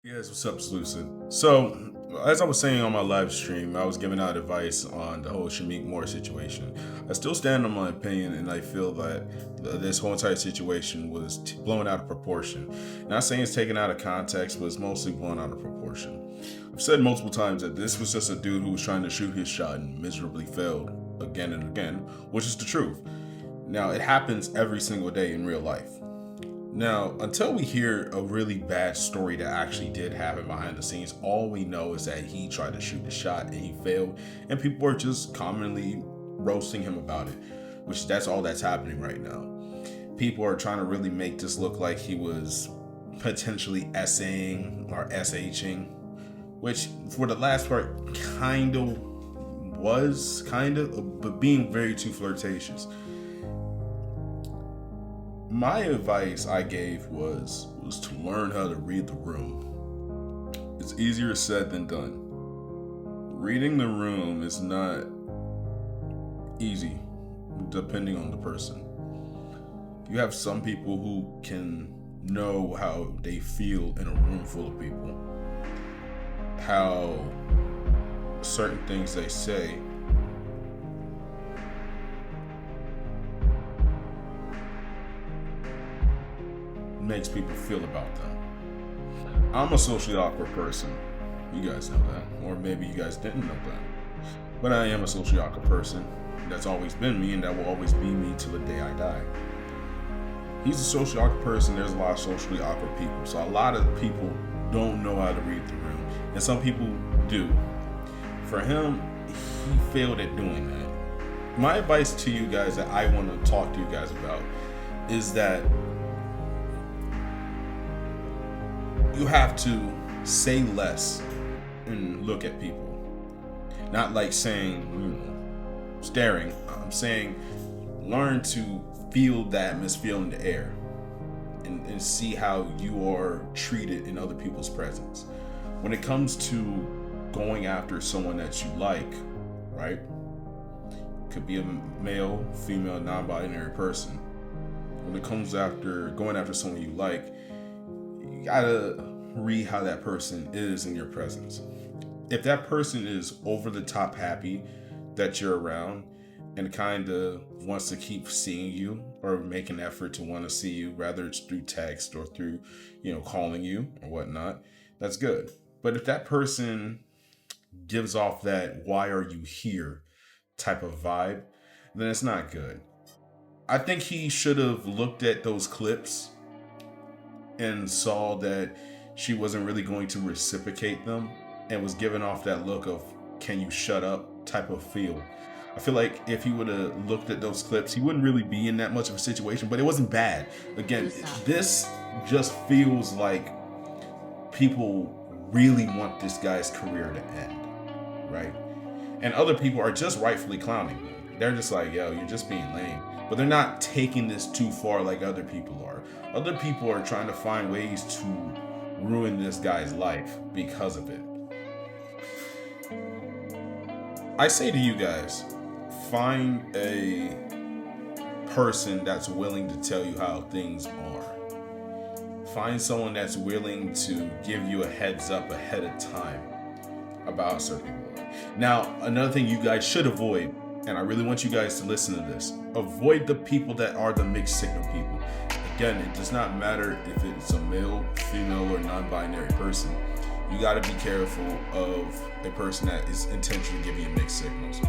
Yes, what's up, Lucid? So, as I was saying on my live stream, I was giving out advice on the whole Shameik Moore situation. I still stand on my opinion, and I feel that this whole entire situation was blown out of proportion. Not saying it's taken out of context, but it's mostly blown out of proportion. I've said multiple times that this was just a dude who was trying to shoot his shot and miserably failed again and again, which is the truth. Now, it happens every single day in real life. Now, until we hear a really bad story that actually did happen behind the scenes, all we know is that he tried to shoot the shot and he failed, and people are just commonly roasting him about it, which that's all that's happening right now. People are trying to really make this look like he was potentially essaying or SHing, which for the last part kind of was, but being very too flirtatious. My advice I gave was to learn how to read the room. It's easier said than done. Reading the room is not easy, depending on the person. You have some people who can know how they feel in a room full of people, how certain things they say makes people feel about them. I'm a socially awkward person. You guys know that. Or maybe you guys didn't know that. But I am a socially awkward person. That's always been me, and that will always be me till the day I die. He's a socially awkward person. There's a lot of socially awkward people. So a lot of people don't know how to read the room. And some people do. For him, he failed at doing that. My advice to you guys that I want to talk to you guys about is that you have to say less and look at people. Not like saying, staring. I'm saying learn to feel the atmosphere in the air and see how you are treated in other people's presence. When it comes to going after someone that you like, right? Could be a male, female, non-binary person. When it comes after going after someone you like, you gotta read how that person is in your presence. If that person is over the top happy that you're around and kind of wants to keep seeing you or make an effort to want to see you, whether it's through text or through, calling you or whatnot, that's good. But if that person gives off that "why are you here" type of vibe, then it's not good. I think he should have looked at those clips and saw that she wasn't really going to reciprocate them and was giving off that look of "can you shut up" type of feel. I feel like if he would have looked at those clips, he wouldn't really be in that much of a situation, but it wasn't bad. Again, this just feels like people really want this guy's career to end, right? And other people are just rightfully clowning him. They're just like, yo, you're just being lame. But they're not taking this too far like other people are. Other people are trying to find ways to ruin this guy's life because of it. I say to you guys, find a person that's willing to tell you how things are. Find someone that's willing to give you a heads up ahead of time about certain people. Now, another thing you guys should avoid, and I really want you guys to listen to this, avoid the people that are the mixed signal people. Again, it does not matter if it's a male, female, or non-binary person. You got to be careful of a person that is intentionally giving you mixed signals.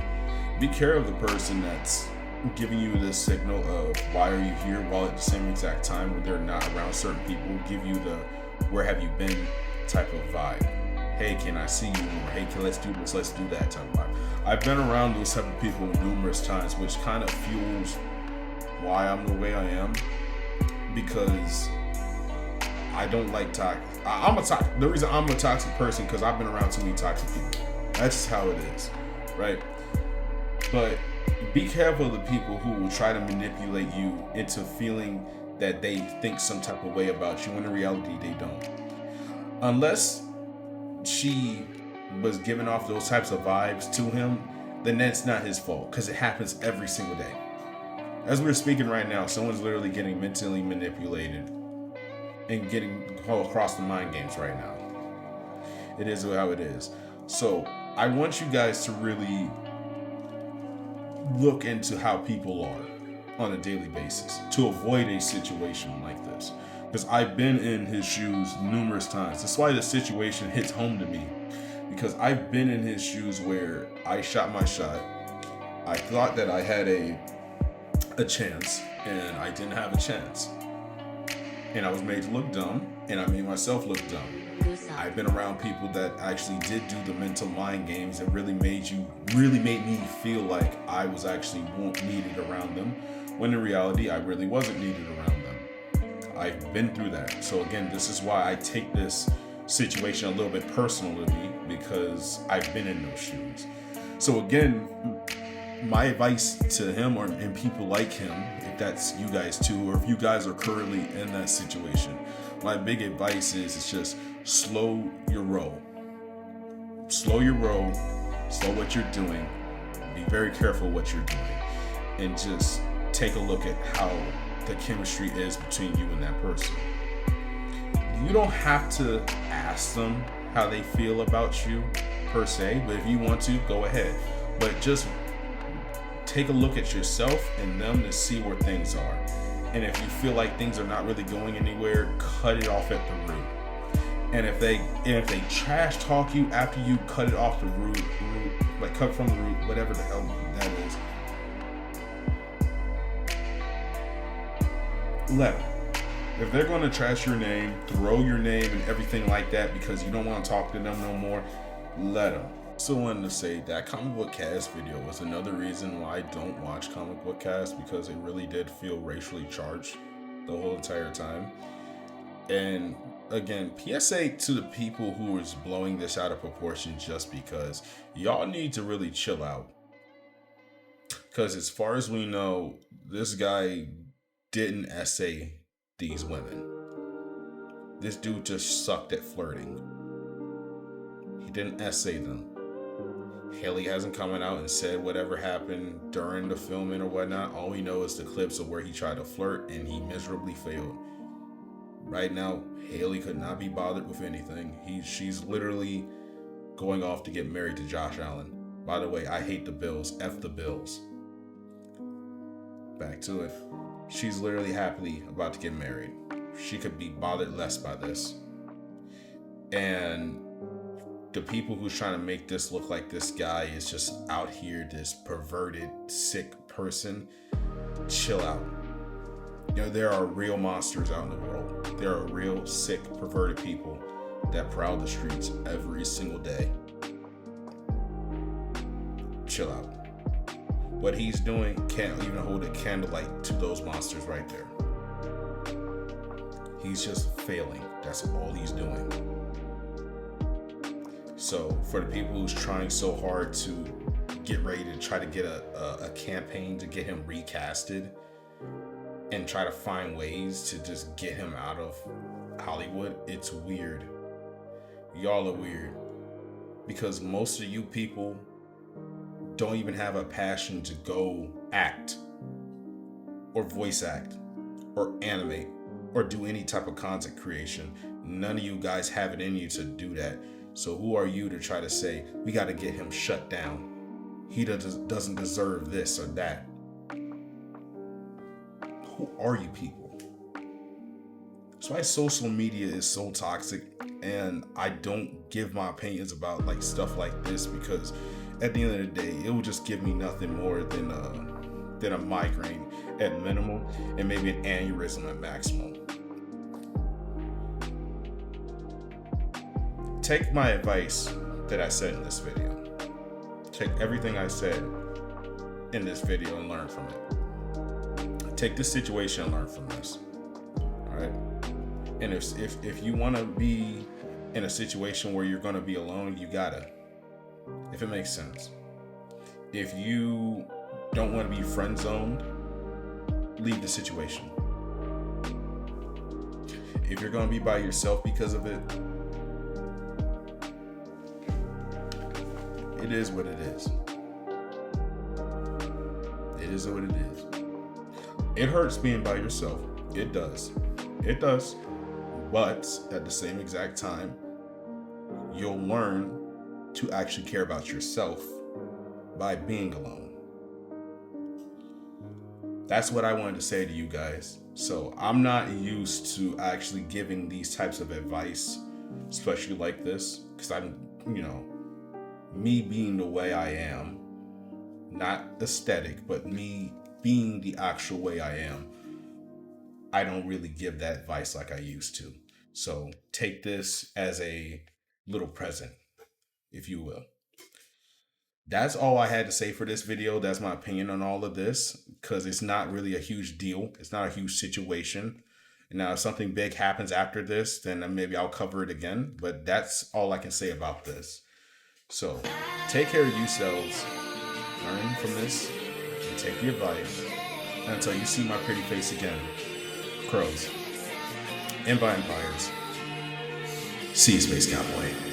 Be careful of the person that's giving you this signal of "why are you here," while at the same exact time when they're not around certain people, give you the "where have you been" type of vibe. Hey, can I see you? Or hey, let's do this, let's do that type of vibe. I've been around those type of people numerous times, which kind of fuels why I'm the way I am, because I don't like toxic. I'm a toxic. The reason I'm a toxic person because I've been around too many toxic people. That's just how it is, right? But be careful of the people who will try to manipulate you into feeling that they think some type of way about you when in reality they don't. Unless she was giving off those types of vibes to him, then that's not his fault because it happens every single day. As we're speaking right now, someone's literally getting mentally manipulated and getting all across the mind games right now. It is how it is. So I want you guys to really look into how people are on a daily basis to avoid a situation like this. Because I've been in his shoes numerous times. That's why the situation hits home to me. Because I've been in his shoes where I shot my shot. I thought that I had a chance, and I didn't have a chance. And I was made to look dumb, and I made myself look dumb. I've been around people that actually did do the mental mind games that really made me feel like I was actually needed around them, when in reality I really wasn't needed around them. I've been through that. So again, this is why I take this situation a little bit personal to me, because I've been in those shoes. So again, my advice to him and people like him, if that's you guys too, or if you guys are currently in that situation, my big advice is just slow your roll. Slow your roll, slow what you're doing, be very careful what you're doing, and just take a look at how the chemistry is between you and that person. You don't have to ask them how they feel about you per se, but if you want to, go ahead. But just take a look at yourself and them to see where things are. And if you feel like things are not really going anywhere, cut it off at the root. And if they trash talk you after you cut it off the root, like cut from the root, whatever the hell that is, let them. If they're going to trash your name, throw your name and everything like that because you don't want to talk to them no more, let them. So I wanted to say that comic book cast video was another reason why I don't watch comic book cast, because it really did feel racially charged the whole entire time. And again, PSA to the people who is blowing this out of proportion just because, y'all need to really chill out. Because as far as we know, this guy didn't essay these women. This dude just sucked at flirting. He didn't essay them. Haley hasn't come out and said whatever happened during the filming or whatnot. All we know is the clips of where he tried to flirt and he miserably failed. Right now, Haley could not be bothered with anything. She's literally going off to get married to Josh Allen. By the way, I hate the Bills. F the Bills. Back to it. She's literally happily about to get married. She could be bothered less by this. And the people who's trying to make this look like this guy is just out here, this perverted, sick person, chill out. You know, there are real monsters out in the world. There are real sick, perverted people that prowl the streets every single day. Chill out. What he's doing can't even hold a candlelight to those monsters right there. He's just failing. That's all he's doing. So for the people who's trying so hard to get ready to try to get a campaign to get him recasted and try to find ways to just get him out of Hollywood, it's weird. Y'all are weird. Because most of you people don't even have a passion to go act or voice act or animate or do any type of content creation. None of you guys have it in you to do that. So who are you to try to say, we got to get him shut down? He doesn't deserve this or that. Who are you people? That's why social media is so toxic, and I don't give my opinions about like stuff like this, because at the end of the day, it will just give me nothing more than a migraine at minimum, and maybe an aneurysm at maximum. Take my advice that I said in this video. Take everything I said in this video and learn from it. Take this situation and learn from this. All right. And if you want to be in a situation where you're going to be alone, you gotta. If it makes sense. If you don't want to be friend zoned, leave the situation. If you're going to be by yourself because of it, it is what it is. It is what it is. It hurts being by yourself. It does. It does. But at the same exact time, you'll learn to actually care about yourself by being alone. That's what I wanted to say to you guys. So I'm not used to actually giving these types of advice, especially like this, because I'm, me being the way I am, not aesthetic, but me being the actual way I am, I don't really give that advice like I used to. So take this as a little present, if you will. That's all I had to say for this video. That's my opinion on all of this, because it's not really a huge deal. It's not a huge situation. Now, if something big happens after this, then maybe I'll cover it again. But that's all I can say about this. So take care of yourselves. Learn from this and take the advice. And until you see my pretty face again, crows and vampires. See you, Space Cowboy.